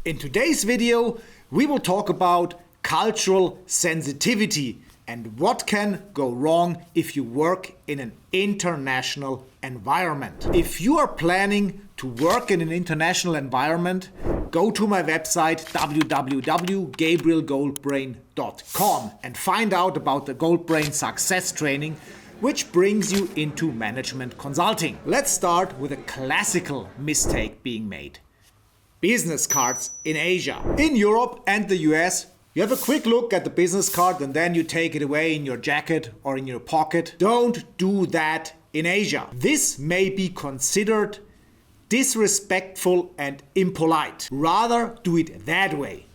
In today's video, we will talk about cultural sensitivity and what can go wrong if you work in an international environment. If you are planning to work in an international environment, go to my website www.gabrielgoldbrain.com and find out about the Goldbrain SUCCESS Training, which brings you into management consulting. Let's start with a classical mistake being made. Business cards in Asia. In Europe and the US, you have a quick look at the business card and then you take it away in your jacket or in your pocket. Don't do that in Asia. This may be considered disrespectful and impolite. Rather, do it that way.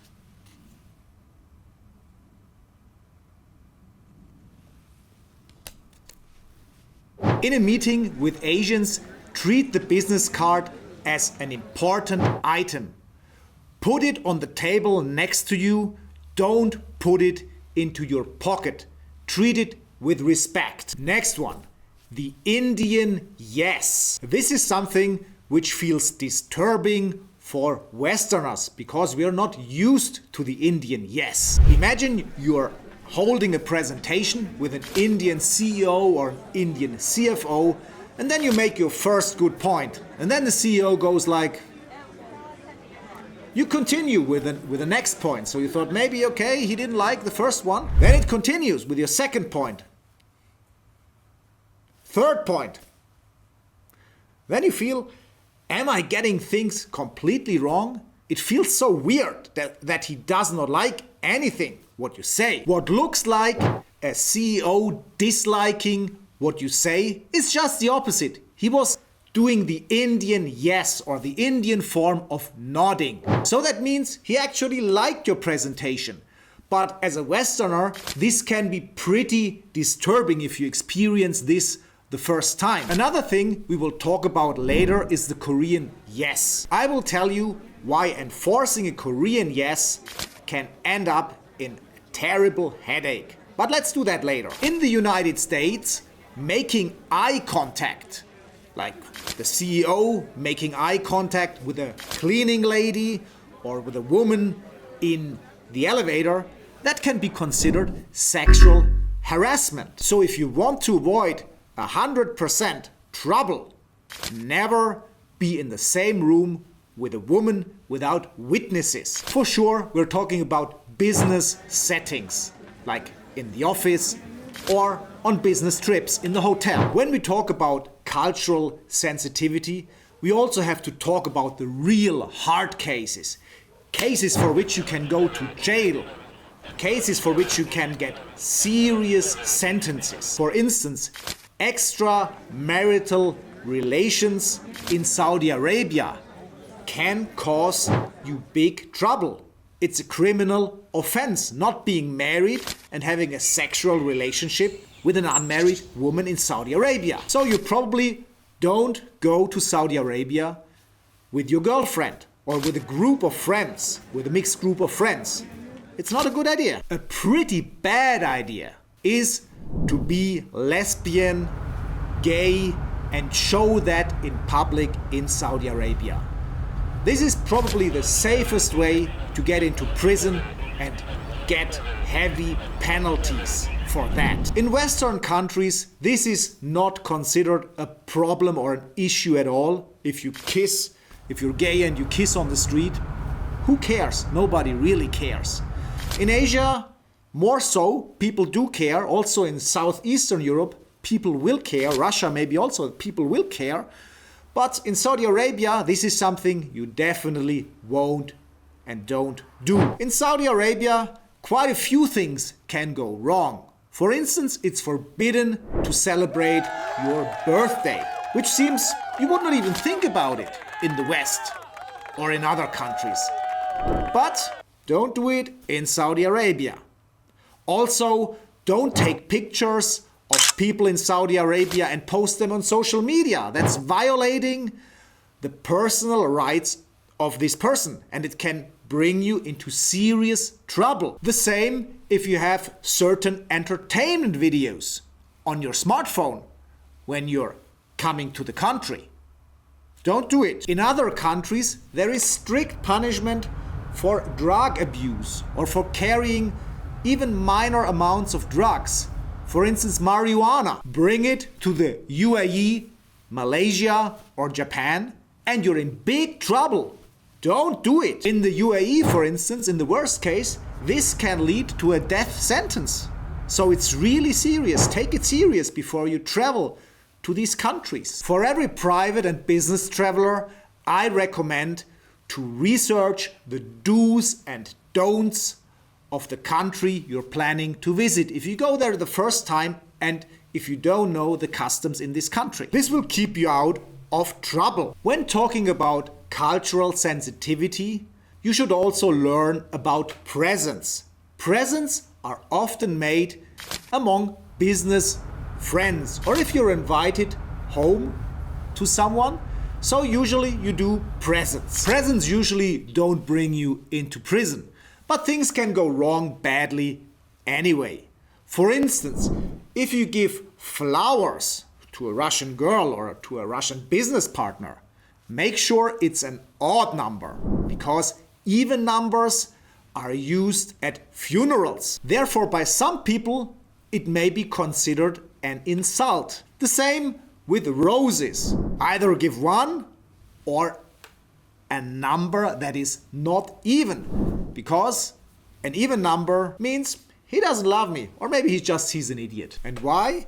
In a meeting with Asians, treat the business card as an important item. Put it on the table next to you. Don't put it into your pocket. Treat it with respect. Next one, the Indian yes. This is something which feels disturbing for Westerners because we are not used to the Indian yes. Imagine you're holding a presentation with an Indian CEO or an Indian CFO, and then you make your first good point. And then the CEO goes like, you continue with the next point. So you thought maybe, okay, he didn't like the first one. Then it continues with your second point. Third point. Then you feel, am I getting things completely wrong? It feels so weird that he does not like anything what you say. What looks like a CEO disliking what you say is just the opposite. He was doing the Indian yes or the Indian form of nodding. So that means he actually liked your presentation. But as a Westerner, this can be pretty disturbing if you experience this the first time. Another thing we will talk about later is the Korean yes. I will tell you why enforcing a Korean yes can end up in a terrible headache. But let's do that later. In the United States, making eye contact, like the CEO making eye contact with a cleaning lady or with a woman in the elevator, that can be considered sexual harassment. So if you want to avoid 100% trouble, never be in the same room with a woman without witnesses. For sure, we're talking about business settings, like in the office or on business trips in the hotel. When we talk about cultural sensitivity, we also have to talk about the real hard cases. Cases for which you can go to jail. Cases for which you can get serious sentences. For instance, extramarital relations in Saudi Arabia can cause you big trouble. It's a criminal offense not being married and having a sexual relationship with an unmarried woman in Saudi Arabia. So you probably don't go to Saudi Arabia with your girlfriend or with a group of friends, with a mixed group of friends. It's not a good idea. A pretty bad idea is to be lesbian, gay, and show that in public in Saudi Arabia. This is probably the safest way to get into prison and get heavy penalties for that. In Western countries, this is not considered a problem or an issue at all. If you kiss, if you're gay and you kiss on the street, who cares? Nobody really cares. In Asia, more so, people do care. Also in Southeastern Europe, people will care. Russia maybe also, people will care. But in Saudi Arabia, this is something you definitely won't and don't do. In Saudi Arabia, quite a few things can go wrong. For instance, it's forbidden to celebrate your birthday, which seems you would not even think about it in the West or in other countries. But don't do it in Saudi Arabia. Also, don't take pictures of people in Saudi Arabia and post them on social media. That's violating the personal rights of this person, and it can bring you into serious trouble. The same if you have certain entertainment videos on your smartphone when you're coming to the country. Don't do it. In other countries, there is strict punishment for drug abuse or for carrying even minor amounts of drugs, for instance marijuana, bring it to the UAE, Malaysia or Japan, and you're in big trouble. Don't do it. In the UAE, for instance, in the worst case, this can lead to a death sentence. So it's really serious. Take it serious before you travel to these countries. For every private and business traveler, I recommend to research the do's and don'ts of the country you're planning to visit if you go there the first time and if you don't know the customs in this country. This will keep you out of trouble. When talking about cultural sensitivity, you should also learn about presents. Presents are often made among business friends or if you're invited home to someone. So usually you do presents. Presents usually don't bring you into prison, but things can go wrong badly anyway. For instance, if you give flowers to a Russian girl or to a Russian business partner, make sure it's an odd number because even numbers are used at funerals. Therefore, by some people, it may be considered an insult. The same with roses. Either give one or a number that is not even, because an even number means he doesn't love me, or maybe he's an idiot. And why?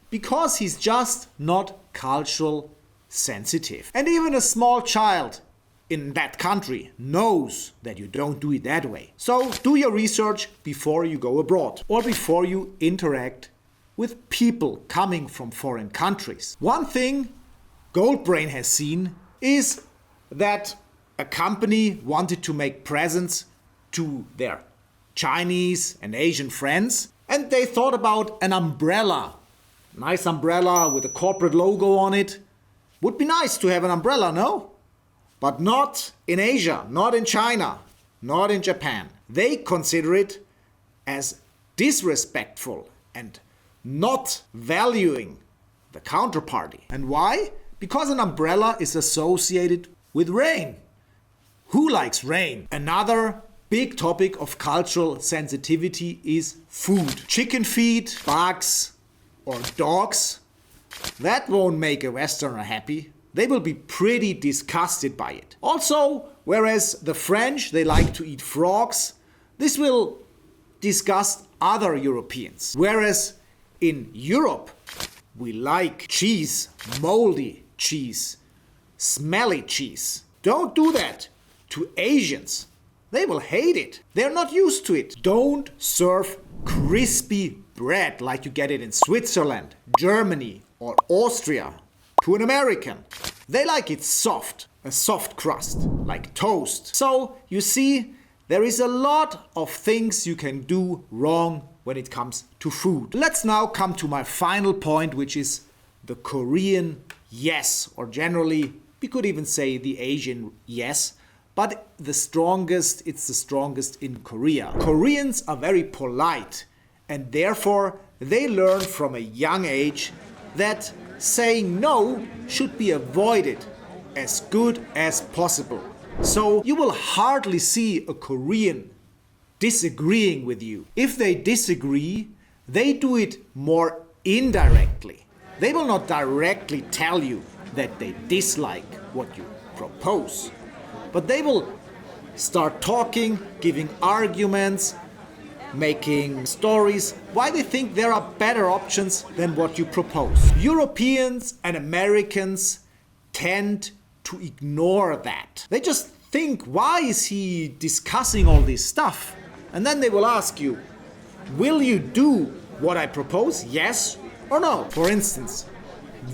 Because he's just not cultural sensitive. And even a small child in that country knows that you don't do it that way. So do your research before you go abroad or before you interact with people coming from foreign countries. One thing Goldbrain has seen is that a company wanted to make presents to their Chinese and Asian friends, and they thought about an umbrella. Nice umbrella with a corporate logo on it. Would be nice to have an umbrella, no? But not in Asia, not in China, not in Japan. They consider it as disrespectful and not valuing the counterparty. And why? Because an umbrella is associated with rain. Who likes rain? Another big topic of cultural sensitivity is food. Chicken feet, bugs, or dogs. That won't make a Westerner happy. They will be pretty disgusted by it. Also, whereas the French, they like to eat frogs, this will disgust other Europeans. Whereas in Europe, we like cheese, moldy cheese, smelly cheese. Don't do that to Asians. They will hate it. They're not used to it. Don't serve crispy bread like you get it in Switzerland, Germany, or Austria to an American. They like it soft, a soft crust, like toast. So you see, there is a lot of things you can do wrong when it comes to food. Let's now come to my final point, which is the Korean yes, or generally, we could even say the Asian yes, but it's the strongest in Korea. Koreans are very polite, and therefore they learn from a young age that saying no should be avoided as good as possible. So you will hardly see a Korean disagreeing with you. If they disagree, they do it more indirectly. They will not directly tell you that they dislike what you propose, but they will start talking, giving arguments, making stories why they think there are better options than what you propose. Europeans and Americans tend to ignore that. They just think, why is he discussing all this stuff? And then they will ask you, will you do what I propose? Yes or no? For instance,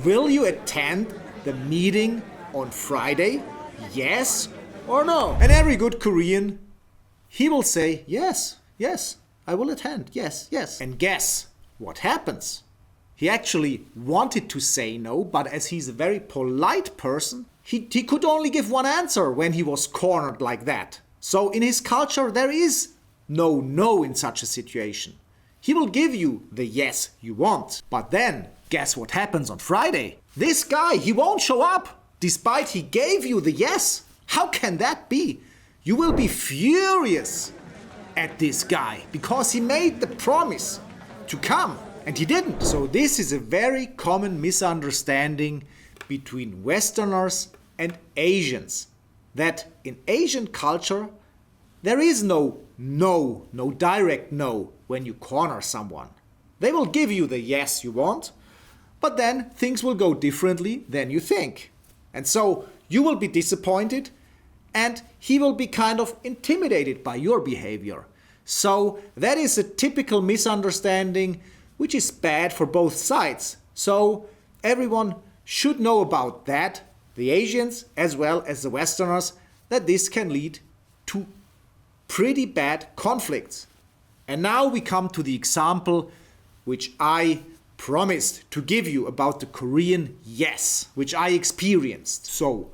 will you attend the meeting on Friday? Yes or no? And every good Korean, he will say, yes, I will attend, yes. And guess what happens? He actually wanted to say no, but as he's a very polite person, he could only give one answer when he was cornered like that. So in his culture, there is no in such a situation. He will give you the yes you want. But then, guess what happens on Friday? This guy, he won't show up, despite he gave you the yes. How can that be? You will be furious at this guy because he made the promise to come and he didn't. So this is a very common misunderstanding between Westerners and Asians, that in Asian culture there is no direct no when you corner someone. They will give you the yes you want, but then things will go differently than you think. And so you will be disappointed and he will be kind of intimidated by your behavior. So that is a typical misunderstanding which is bad for both sides. So everyone should know about that, the Asians as well as the Westerners, that this can lead to pretty bad conflicts. And now we come to the example which I promised to give you about the Korean yes, which I experienced. So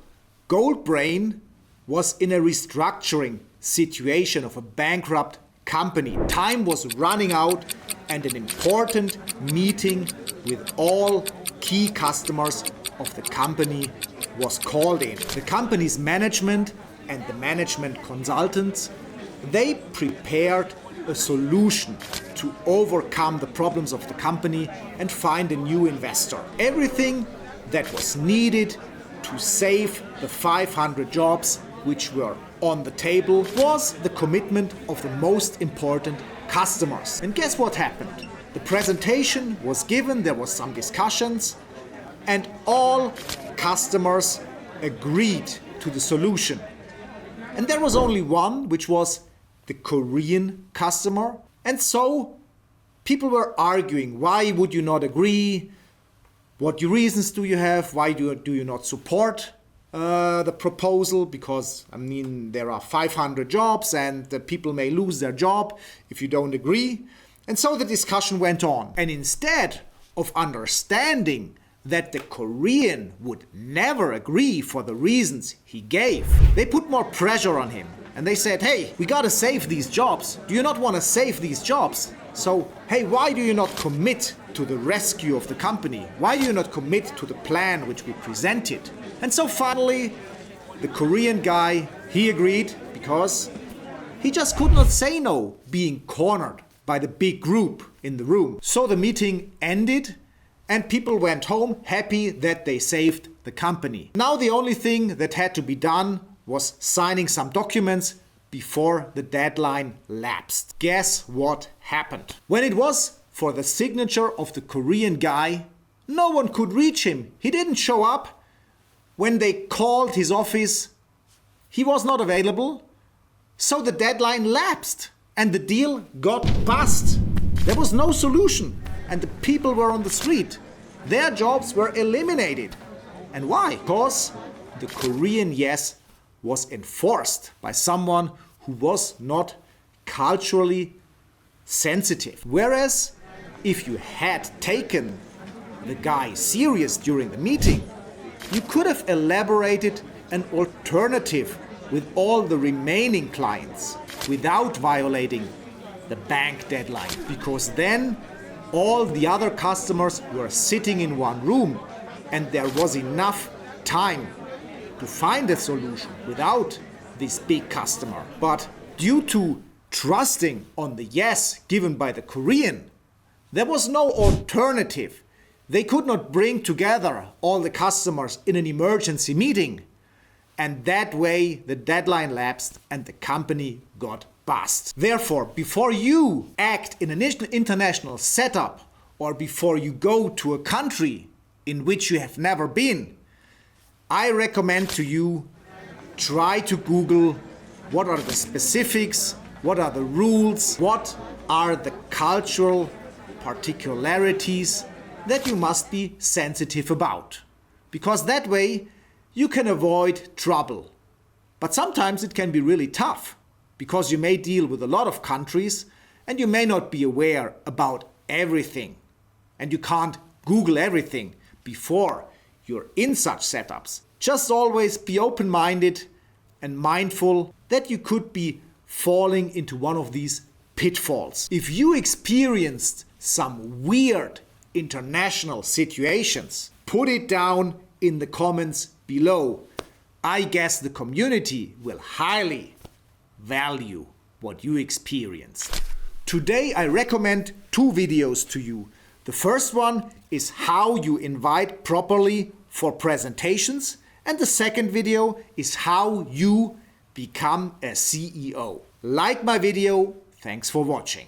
Goldbrain was in a restructuring situation of a bankrupt company. Time was running out and an important meeting with all key customers of the company was called in. The company's management and the management consultants, they prepared a solution to overcome the problems of the company and find a new investor. Everything that was needed to save the 500 jobs which were on the table was the commitment of the most important customers. And guess what happened? The presentation was given, there was some discussions, and all customers agreed to the solution. And there was only one, which was the Korean customer. And so people were arguing, why would you not agree? What reasons do you have? Why do you not support the proposal? Because, there are 500 jobs and the people may lose their job if you don't agree. And so the discussion went on. And instead of understanding that the Korean would never agree for the reasons he gave, they put more pressure on him. And they said, hey, we gotta save these jobs. Do you not want to save these jobs? So, hey, why do you not commit to the rescue of the company? Why do you not commit to the plan which we presented? And so finally, the Korean guy, he agreed because he just could not say no, being cornered by the big group in the room. So the meeting ended and people went home happy that they saved the company. Now the only thing that had to be done was signing some documents before the deadline lapsed. Guess what happened? When it was for the signature of the Korean guy, no one could reach him. He didn't show up. When they called his office, he was not available. So the deadline lapsed and the deal got bust. There was no solution and the people were on the street. Their jobs were eliminated. And why? Because the Korean yes was enforced by someone who was not culturally sensitive. Whereas if you had taken the guy serious during the meeting, you could have elaborated an alternative with all the remaining clients without violating the bank deadline, because then all the other customers were sitting in one room and there was enough time to find a solution without this big customer. But due to trusting on the yes given by the Korean, there was no alternative. They could not bring together all the customers in an emergency meeting. And that way the deadline lapsed and the company got bust. Therefore, before you act in an international setup or before you go to a country in which you have never been, I recommend to you, try to Google what are the specifics, what are the rules, what are the cultural particularities that you must be sensitive about. Because that way you can avoid trouble. But sometimes it can be really tough because you may deal with a lot of countries and you may not be aware about everything. And you can't Google everything before you're in such setups. Just always be open-minded and mindful that you could be falling into one of these pitfalls. If you experienced some weird international situations, put it down in the comments below. I guess the community will highly value what you experienced. Today I recommend 2 videos to you. The first one is how you invite properly for presentations, and the second video is how you become a CEO. Like my video. Thanks for watching.